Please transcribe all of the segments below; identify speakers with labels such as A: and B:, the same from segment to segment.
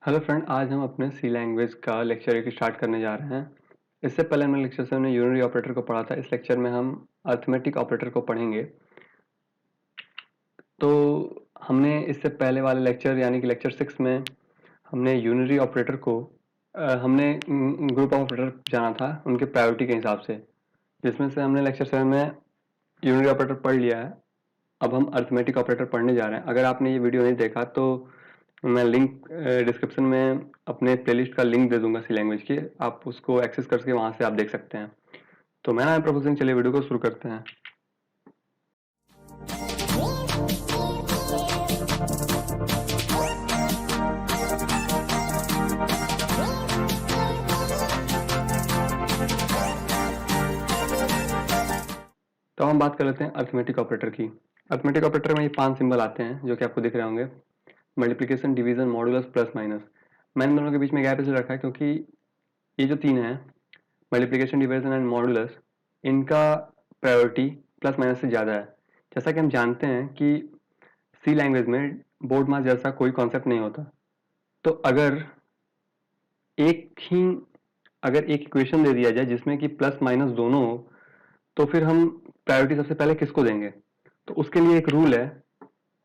A: Hello friend, आज हम अपने सी लैंग्वेज का लेक्चर एक स्टार्ट करने जा रहे हैं। इससे पहले हमने लेक्चर से हमने यूनिरी ऑपरेटर को पढ़ा था। इस लेक्चर में हम अरिथमेटिक ऑपरेटर को पढ़ेंगे। तो हमने इससे पहले वाले लेक्चर यानी कि लेक्चर 6 में हमने यूनिरी ऑपरेटर को हमने ग्रुप ऑफ ऑपरेटर जाना था उनके प्रायोरिटी के हिसाब से, जिसमें से हमने लेक्चर 7 में यूनिरी ऑपरेटर पढ़ लिया है। अब हम अरिथमेटिक ऑपरेटर पढ़ने जा रहे हैं। अगर आपने ये वीडियो नहीं देखा तो मैं लिंक डिस्क्रिप्शन में अपने प्लेलिस्ट का लिंक दे दूंगा सी लैंग्वेज की, आप उसको एक्सेस करके वहां से आप देख सकते हैं। तो मैं ना प्रपोजिंग, चलिए वीडियो को शुरू करते हैं। तो हम बात कर लेते हैं अरिथमेटिक ऑपरेटर की। अरिथमेटिक ऑपरेटर में ये 5 सिंबल आते हैं जो कि आपको दिख रहे होंगे: multiplication, division, modulus, plus minus. मैंने दोनों के बीच में गैप इसलिए रखा है क्योंकि ये जो तीन है, मल्टीप्लिकेशन, डिवीजन एंड मॉडुलस, इनका प्रायोरिटी प्लस माइनस से ज़्यादा है। जैसा कि हम जानते हैं कि सी लैंग्वेज में बोर्ड मास जैसा कोई कॉन्सेप्ट नहीं होता। तो एक ही अगर एक इक्वेशन दे दिया जाए जिसमें कि प्लस माइनस दोनों हो, तो फिर हम प्रायोरिटी सबसे पहले किसको देंगे? तो उसके लिए एक रूल है।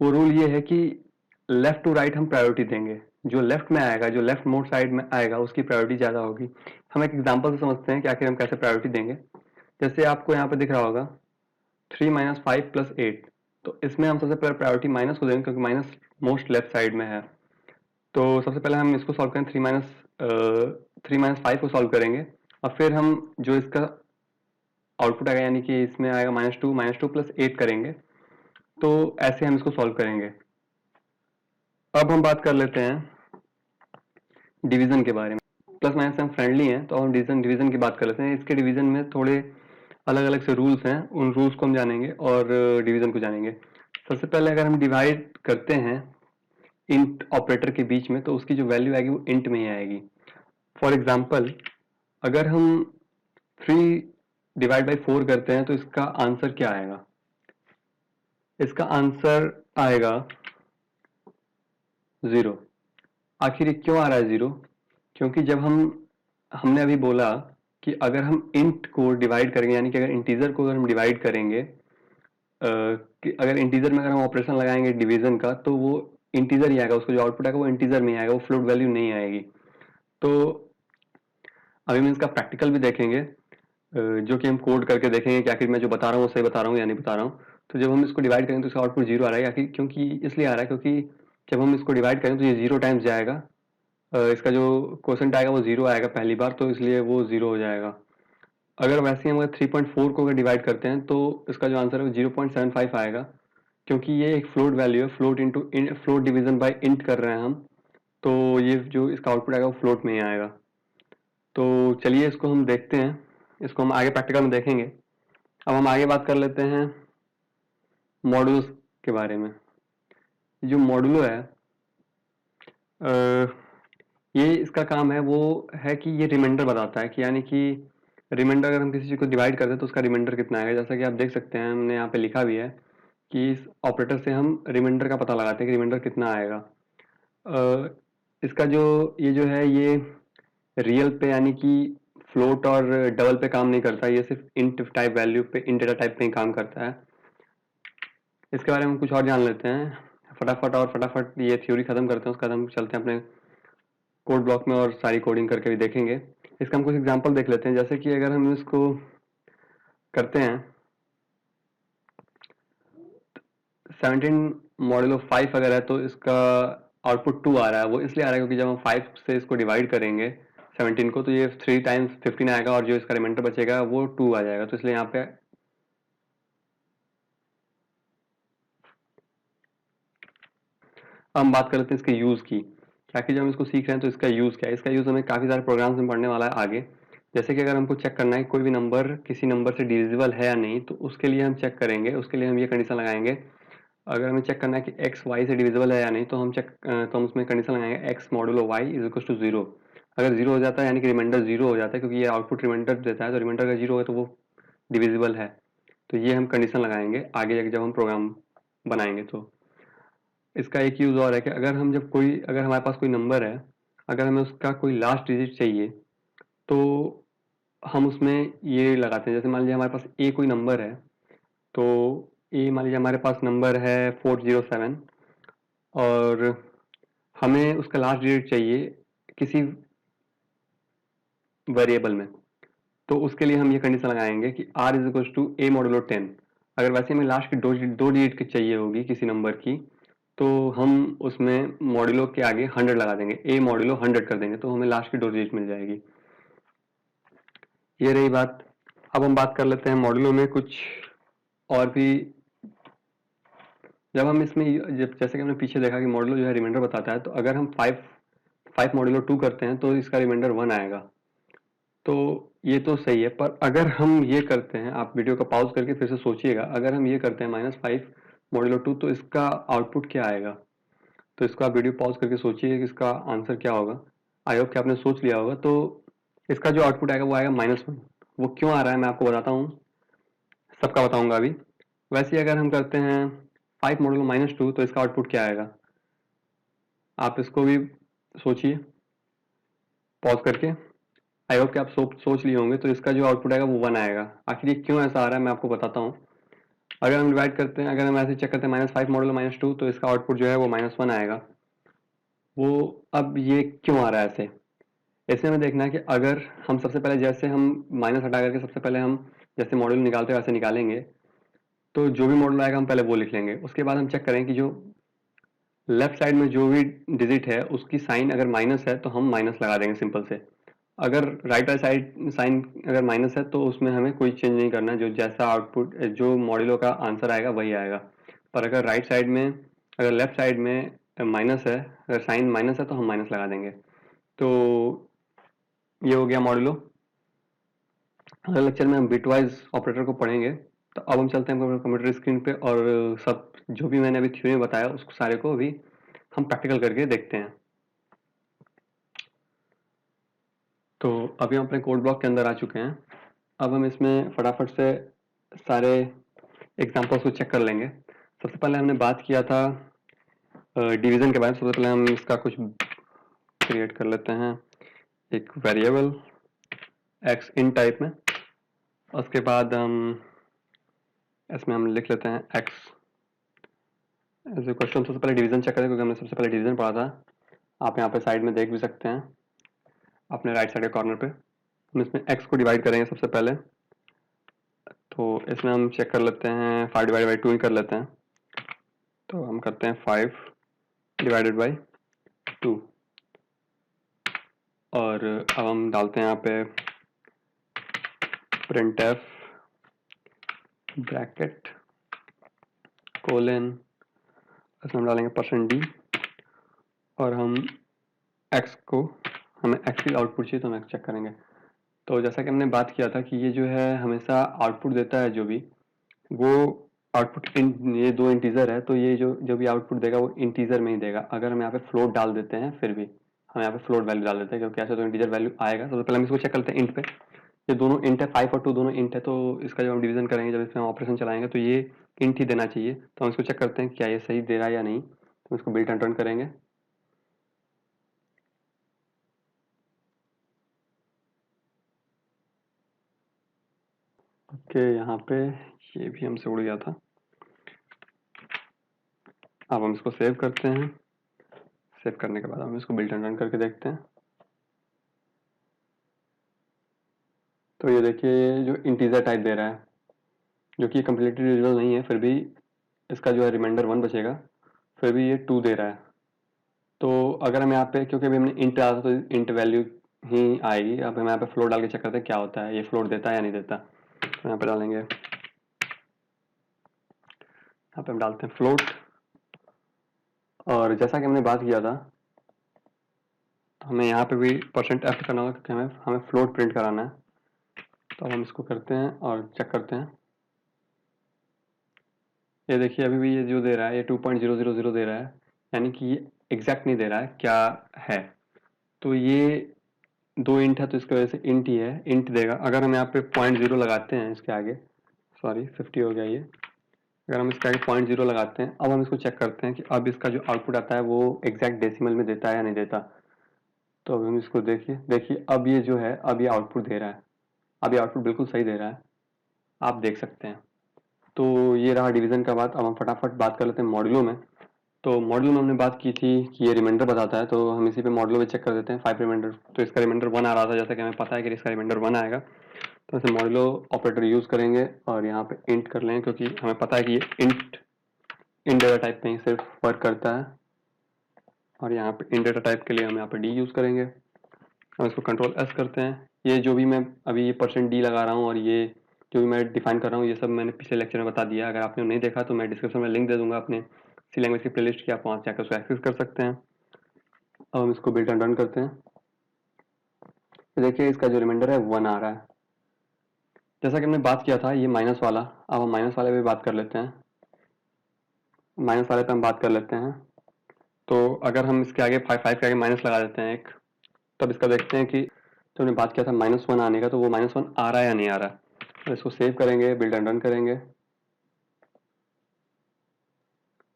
A: वो रूल ये है कि लेफ्ट टू राइट हम प्रायोरिटी देंगे। जो लेफ्ट में आएगा, जो लेफ्ट मोस्ट साइड में आएगा, उसकी प्रायोरिटी ज्यादा होगी। हम एक एग्जांपल से समझते हैं कि आखिर हम कैसे प्रायोरिटी देंगे। जैसे आपको यहाँ पे दिख रहा होगा 3 माइनस 5 प्लस 8। तो इसमें हम सबसे पहले प्रायोरिटी माइनस को देंगे क्योंकि माइनस मोस्ट लेफ्ट साइड में है। तो सबसे पहले हम इसको सॉल्व करें, 3 माइनस 5 को सॉल्व करेंगे और फिर हम जो इसका आउटपुट आएगा यानी कि इसमें आएगा माइनस टू प्लस 8 करेंगे। तो ऐसे हम इसको सॉल्व करेंगे। अब हम बात कर लेते हैं डिवीजन के बारे में। प्लस माइनस से हम फ्रेंडली हैं तो हम डिवीजन की बात कर लेते हैं। इसके डिवीजन में थोड़े अलग अलग से रूल्स हैं, उन रूल्स को हम जानेंगे और डिवीजन को जानेंगे। सबसे पहले अगर हम डिवाइड करते हैं इंट ऑपरेटर के बीच में, तो उसकी जो वैल्यू आएगी वो इंट में ही आएगी। फॉर एग्जाम्पल, अगर हम 3 डिवाइड बाई 4 करते हैं तो इसका आंसर क्या आएगा? इसका आंसर आएगा 0। आखिर ये क्यों आ रहा है 0? क्योंकि जब हमने अभी बोला कि अगर हम इंट को डिवाइड करेंगे, यानी कि अगर इंटीजर को अगर हम डिवाइड करेंगे, कि अगर इंटीजर में अगर हम ऑपरेशन लगाएंगे डिवीजन का, तो वो इंटीजर ही आएगा, उसको जो आउटपुट आएगा वो इंटीजर में आएगा, वो फ्लोट वैल्यू नहीं आएगी। तो अभी हम इसका प्रैक्टिकल भी देखेंगे, जो कि हम कोड करके देखेंगे कि आखिर मैं जो बता रहा हूँ वो सही बता रहा हूँ या नहीं बता रहा हूँ। तो जब हम इसको डिवाइड करेंगे तो इसका आउटपुट 0 आ रहा है। आखिर क्योंकि इसलिए आ रहा है क्योंकि जब हम इसको डिवाइड करें तो ये 0 टाइम्स जाएगा। इसका जो क्वोशंट आएगा वो 0 आएगा पहली बार, तो इसलिए वो 0 हो जाएगा। अगर वैसे ही हम 3.4 को अगर डिवाइड करते हैं तो इसका जो आंसर है वो 0.75 आएगा, क्योंकि ये एक फ्लोट वैल्यू है। फ्लोट डिवीजन बाय इंट कर रहे हैं हम, तो ये जो इसका आउटपुट आएगा वो फ्लोट में ही आएगा। तो चलिए इसको हम देखते हैं, इसको हम आगे प्रैक्टिकल में देखेंगे। अब हम आगे बात कर लेते हैं मॉड्यूल्स के बारे में। जो मॉड्यूलो है, ये इसका काम है वो है कि ये रिमाइंडर बताता है कि यानी कि रिमाइंडर अगर हम किसी चीज़ को डिवाइड करते हैं तो उसका रिमाइंडर कितना आएगा। जैसा कि आप देख सकते हैं, हमने यहाँ पे लिखा भी है कि इस ऑपरेटर से हम रिमाइंडर का पता लगाते हैं कि रिमाइंडर कितना आएगा। इसका जो है ये रियल पे यानी कि फ्लोट और डबल पे काम नहीं करता, ये सिर्फ इंट टाइप वैल्यू पे, इंट डेटा टाइप पे ही काम करता है। इसके बारे में कुछ और जान लेते हैं फटाफट ये थ्योरी खत्म करते हैं, उसके बाद हम चलते हैं अपने कोड ब्लॉक में और सारी कोडिंग करके भी देखेंगे। इसका हम कुछ एग्जांपल देख लेते हैं। जैसे कि अगर हम इसको करते हैं 17 मॉड्यूलो 5 अगर है तो इसका आउटपुट 2 आ रहा है। वो इसलिए आ रहा है क्योंकि जब हम 5 से इसको डिवाइड करेंगे 17 को, तो ये 3 टाइम्स 15 आएगा और जो इसका रिमाइंडर बचेगा वो 2 आ जाएगा। तो इसलिए यहाँ पे हम बात कर लेते हैं इसके यूज की। ताकि जब हम इसको सीख रहे हैं तो इसका यूज क्या है। इसका यूज हमें काफी सारे प्रोग्राम्स में पढ़ने वाला है आगे। जैसे कि अगर हमको चेक करना है कोई भी नंबर किसी नंबर से डिविजिबल है या नहीं, तो उसके लिए हम चेक करेंगे, उसके लिए हम ये कंडीशन लगाएंगे। अगर हमें चेक करना है कि x y से डिविजिबल है या नहीं, तो हम उसमें कंडीशन लगाएंगे x modulo y is equal to 0। अगर 0 हो जाता है यानी कि रिमाइंडर 0 हो जाता है, क्योंकि ये आउटपुट रिमाइंडर देता है, तो रिमाइंडर अगर 0 है तो वो डिविजिबल है। तो ये हम कंडीशन लगाएंगे आगे जाके जब हम प्रोग्राम बनाएंगे। तो इसका एक यूज और है कि अगर हमारे पास कोई नंबर है अगर हमें उसका कोई लास्ट डिजिट चाहिए तो हम उसमें ये लगाते हैं, जैसे मान लीजिए हमारे पास ए कोई नंबर है, तो ए मान लीजिए हमारे पास नंबर है 407 और हमें उसका लास्ट डिजिट चाहिए किसी वेरिएबल में, तो उसके लिए हम ये कंडीशन लगाएंगे कि r is equal to A modulo 10। अगर वैसे हमें लास्ट की दो डिजिट की चाहिए होगी किसी नंबर की, तो हम उसमें मॉड्यूलो के आगे 100 लगा देंगे, ए मॉड्यूलो 100 कर देंगे, तो हमें लास्ट की दो डिजिट मिल जाएगी। ये रही बात। अब हम बात कर लेते हैं मॉड्यूलो में कुछ और भी। जब हम इसमें जैसे कि हमने पीछे देखा कि मॉड्यूलो जो है रिमाइंडर बताता है, तो अगर हम 5 मॉड्यूलो 2 करते हैं तो इसका रिमाइंडर 1 आएगा। तो ये तो सही है, पर अगर हम ये करते हैं, आप वीडियो को पॉज करके फिर से सोचिएगा, अगर हम ये करते हैं -5 मॉड्यूलो 2 तो इसका आउटपुट क्या आएगा? तो इसको आप वीडियो पॉज करके सोचिए कि इसका आंसर क्या होगा। आई होप कि आपने सोच लिया होगा। तो इसका जो आउटपुट आएगा वो आएगा -1। वो क्यों आ रहा है मैं आपको बताता हूँ, सबका बताऊंगा अभी। वैसे ही अगर हम करते हैं 5 मॉड्यूलो -2 तो इसका आउटपुट क्या आएगा? आप इसको भी सोचिए पॉज करके। आई होप कि आप सोच लिए होंगे। तो इसका जो आउटपुट आएगा वो 1 आएगा। आखिर ये क्यों ऐसा आ रहा है मैं आपको बताता हूँ। अगर हम डिवाइड करते हैं, अगर हम ऐसे चेक करते हैं -5 मॉडुलो -2 तो इसका आउटपुट जो है वो -1 आएगा। वो अब ये क्यों आ रहा है ऐसे? ऐसे हमें देखना है कि अगर हम सबसे पहले जैसे हम माइनस हटा करके सबसे पहले हम जैसे मॉड्यूल निकालते हैं वैसे निकालेंगे, तो जो भी मॉड्यूल आएगा हम पहले वो लिख लेंगे। उसके बाद हम चेक करें कि जो लेफ्ट साइड में जो भी डिजिट है उसकी साइन अगर माइनस है तो हम माइनस लगा देंगे सिंपल से। अगर राइट साइड साइन अगर माइनस है तो उसमें हमें कोई चेंज नहीं करना है, जो जैसा आउटपुट जो मॉड्यूलो का आंसर आएगा वही आएगा। पर अगर राइट साइड में अगर लेफ्ट साइड में माइनस है, अगर साइन माइनस है तो हम माइनस लगा देंगे। तो ये हो गया मॉड्यूलो। अगले लेक्चर में हम बिटवाइज ऑपरेटर को पढ़ेंगे। तो अब हम चलते हैं कंप्यूटर स्क्रीन पे और सब जो भी मैंने अभी थ्योरी में बताया उसको सारे को अभी हम प्रैक्टिकल करके देखते हैं। तो अभी हम अपने कोड ब्लॉक के अंदर आ चुके हैं। अब हम इसमें फटाफट से सारे एग्जांपल्स को चेक कर लेंगे। सबसे पहले हमने बात किया था डिवीजन के बारे में। सबसे पहले हम इसका कुछ क्रिएट कर लेते हैं, एक वेरिएबल एक्स इन टाइप में। उसके बाद हम इसमें हम लिख लेते हैं एक्स एज ए क्वेश्चन। सबसे पहले डिवीजन चेक करें क्योंकि हमने सबसे पहले डिवीजन पढ़ा था। आप यहाँ पे साइड में देख भी सकते हैं अपने राइट साइड के कॉर्नर पे। हम इसमें एक्स को डिवाइड करेंगे सबसे पहले। तो इसमें हम चेक कर लेते हैं 5 डिवाइड बाई 2 ही कर लेते हैं। तो हम करते हैं 5 डिवाइडेड बाई 2 और अब हम डालते हैं यहाँ पे printf ब्रैकेट कोलन, इसमें हम डालेंगे %d और हम x को हमें x की आउटपुट चाहिए तो हम x चेक करेंगे। तो जैसा कि हमने बात किया था कि ये जो है हमेशा आउटपुट देता है, जो भी वो आउटपुट ये दो इंटीजर है, तो ये जो भी आउटपुट देगा वो इंटीजर में ही देगा। अगर हम यहाँ पे फ्लोट डाल देते हैं फिर भी हम यहाँ पे फ्लोट वैल्यू डाल देते हैं क्योंकि ऐसे तो इंटीजर वैल्यू आएगा। सबसे पहले हम इसको चेक करते हैं इंट पे। ये दोनों इंट है, 5 और 2 दोनों इंट है, तो इसका जब हम डिवीजन करेंगे, जब इसमें हम ऑपरेशन चलाएंगे तो ये इंट ही देना चाहिए। तो हम इसको चेक करते हैं क्या ये सही दे रहा है या नहीं। तो इसको बिल्ट एंड रन करेंगे। ओके, यहाँ पे ये भी हमसे उड़ गया था। अब हम इसको सेव करते हैं। सेव करने के बाद हम इसको बिल्ट एंड रन करके देखते हैं। तो ये देखिए जो इंटीजर टाइप दे रहा है, जो कि कम्प्लीटली रीजनेबल नहीं है, फिर भी इसका जो है रिमाइंडर 1 बचेगा, फिर भी ये 2 दे रहा है। तो अगर हम यहाँ पे, क्योंकि अभी हमने इंट डाला तो इंट वैल्यू ही आएगी। अब हम यहाँ पे फ्लोट डाल के चेक करते हैं क्या होता है, ये फ्लोट देता है या नहीं देता। तो यहाँ पे डालेंगे, यहाँ पे हम डालते हैं फ्लोट। और जैसा कि हमने बात किया था, तो हमें यहाँ पे भी %f करना होगा क्योंकि हमें फ्लोट प्रिंट कराना है। तो हम इसको करते हैं और चेक करते हैं। ये देखिए अभी भी ये जो दे रहा है ये 2.000 दे रहा है, यानी कि ये एग्जैक्ट नहीं दे रहा है क्या है। तो ये 2 इंट है तो इसकी वजह से इंट ही है, इंट देगा। अगर हम यहाँ पे 0.0 लगाते हैं इसके आगे, सॉरी 50 हो गया ये। अगर हम इसके आगे 0.0 लगाते हैं, अब हम इसको चेक करते हैं कि अब इसका जो आउटपुट आता है वो एग्जैक्ट डेसिमल में देता है या नहीं देता। तो अब हम इसको देखिए अब ये जो है, अब ये आउटपुट दे रहा है, अब ये आउटपुट बिल्कुल सही दे रहा है, आप देख सकते हैं। तो ये रहा डिवीज़न का बात। अब हम फटाफट बात कर लेते हैं मॉड्यूलो में। तो मॉड्यूल में हमने बात की थी कि ये रिमाइंडर बताता है, तो हम इसी पे मॉड्यूलो में चेक कर देते हैं 5 रिमाइंडर। तो इसका रिमाइंडर 1 आ रहा था, जैसा कि हमें पता है कि इसका रिमाइंडर 1 आएगा। तो ऐसे मॉड्यूलो ऑपरेटर यूज़ करेंगे और यहाँ पे इंट कर लें, क्योंकि हमें पता है कि ये int डेटा टाइप में ही सिर्फ वर्क करता है। और यहाँ पे int डेटा टाइप के लिए हम यहाँ पे d यूज़ करेंगे। हम इसको कंट्रोल S करते हैं। ये जो भी मैं अभी ये %d लगा रहा हूँ और ये जो भी मैं डिफाइन कर रहा हूँ, ये सब मैंने पिछले लेक्चर में बता दिया। अगर आपने नहीं देखा तो मैं डिस्क्रिप्शन में लिंक दे दूंगा अपने सी लैंग्वेज की प्लेलिस्ट की, आप वहाँ से जाकर उसको एक्सेस कर सकते हैं। अब हम इसको बिल्ट एंड रन करते हैं। तो देखिए इसका जो रिमाइंडर है 1 आ रहा है। जैसा कि हमने बात किया था ये माइनस वाला, अब हम माइनस वाले पे बात कर लेते हैं। माइनस वाले पे हम बात कर लेते हैं। तो अगर हम इसके आगे 5 के आगे माइनस लगा देते हैं एक, तब इसका देखते हैं कि जो हमने बात किया था -1 आने का, तो वो -1 आ रहा है या नहीं आ रहा है। तो इसको सेव करेंगे, बिल्ड एंड रन करेंगे।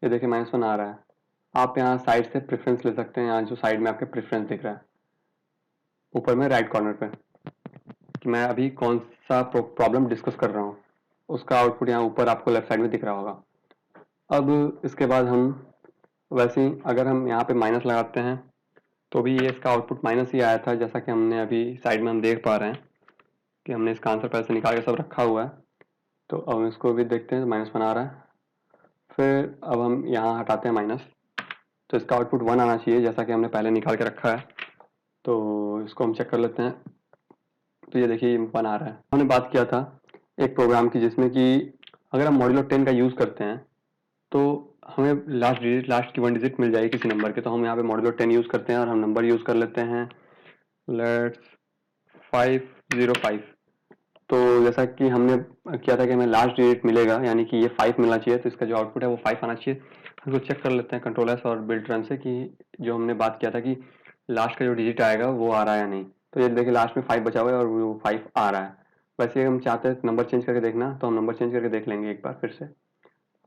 A: ये देखिए -1 आ रहा है। आप यहाँ साइड से प्रेफरेंस ले सकते हैं, यहाँ जो साइड में आपके प्रेफरेंस दिख रहा है ऊपर में राइट कॉर्नर पे, कि मैं अभी कौन सा प्रॉब्लम डिस्कस कर रहा हूँ, उसका आउटपुट यहाँ ऊपर आपको लेफ्ट साइड में दिख रहा होगा। अब इसके बाद हम वैसे ही अगर हम यहाँ पे माइनस लगाते हैं तो भी ये इसका आउटपुट माइनस ही आया था, जैसा कि हमने अभी साइड में हम देख पा रहे हैं कि हमने इसका आंसर पहले से निकाल के सब रखा हुआ है। तो अब इसको भी देखते हैं, -1 आ रहा है। फिर अब हम यहाँ हटाते हैं माइनस, तो इसका आउटपुट 1 आना चाहिए, जैसा कि हमने पहले निकाल के रखा है। तो इसको हम चेक कर लेते हैं। तो ये देखिए 1 आ रहा है। हमने बात किया था एक प्रोग्राम की, जिसमें कि अगर हम मॉड्यूलो 10 का यूज़ करते हैं तो हमें लास्ट की 1 डिजिट मिल जाएगी किसी नंबर के। तो हम यहाँ पे मॉड्यूलो 10 यूज़ करते हैं और हम नंबर यूज़ कर लेते हैं लेट्स 505। तो जैसा कि हमने किया था कि हमें लास्ट डिजिट मिलेगा, यानी कि ये 5 मिलना चाहिए, तो इसका जो आउटपुट है वो 5 आना चाहिए। हम इसको चेक कर लेते हैं कंट्रोल एस और बिल्ड रन से, कि जो हमने बात किया था कि लास्ट का जो डिजिट आएगा वो आ रहा है या नहीं। तो ये देखिए लास्ट में 5 बचा हुआ है और वो 5 आ रहा है। वैसे हम चाहते हैं नंबर चेंज करके देखना, तो हम नंबर चेंज करके देख लेंगे एक बार फिर से।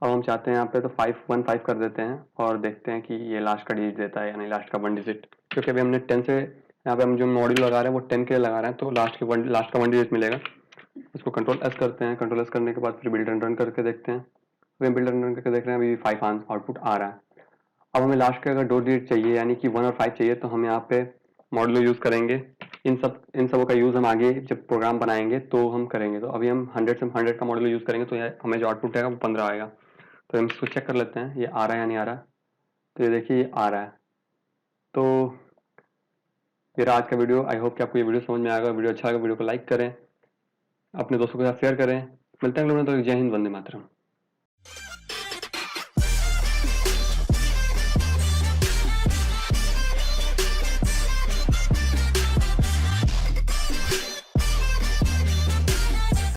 A: अब हम चाहते हैं यहाँ पे तो 515 कर देते हैं और देखते हैं कि ये लास्ट का डिजिट देता है या नहीं, लास्ट का 1 डिजिट। क्योंकि अभी हमने 10 से, यहाँ पे हम जो मॉड्यूल लगा रहे हैं वो 10 के लिए लगा रहे हैं, तो लास्ट का 1 डिजिट मिलेगा। इसको कंट्रोल एस करते हैं। कंट्रोल एस करने के बाद फिर बिल्ड एंड रन करके देखते हैं। अभी बिल्ड एंड रन करके देख रहे हैं, अभी 5 आउटपुट आ रहा है। अब हमें लास्ट का अगर 2 डिजिट चाहिए, यानी कि 1 और 5 चाहिए, तो हम यहाँ पे मॉड्यूलो यूज़ करेंगे। इन सबों का यूज़ हम आगे जब प्रोग्राम बनाएंगे तो हम करेंगे। तो अभी हम 100 का मॉड्यूलो यूज़ करेंगे, तो हमें जो आउटपुट आएगा वो 15 आएगा। तो हम इसको चेक कर लेते हैं ये आ रहा है या नहीं आ रहा। तो ये देखिए ये आ रहा है। तो ये रहा आज का वीडियो। आई होप कि आपको ये वीडियो समझ में आएगा। वीडियो अच्छा लगा वीडियो को लाइक करें, अपने दोस्तों के साथ शेयर करें। मिलते हैं अगले वीडियो में। तो जय हिंद, वंदे मातरम।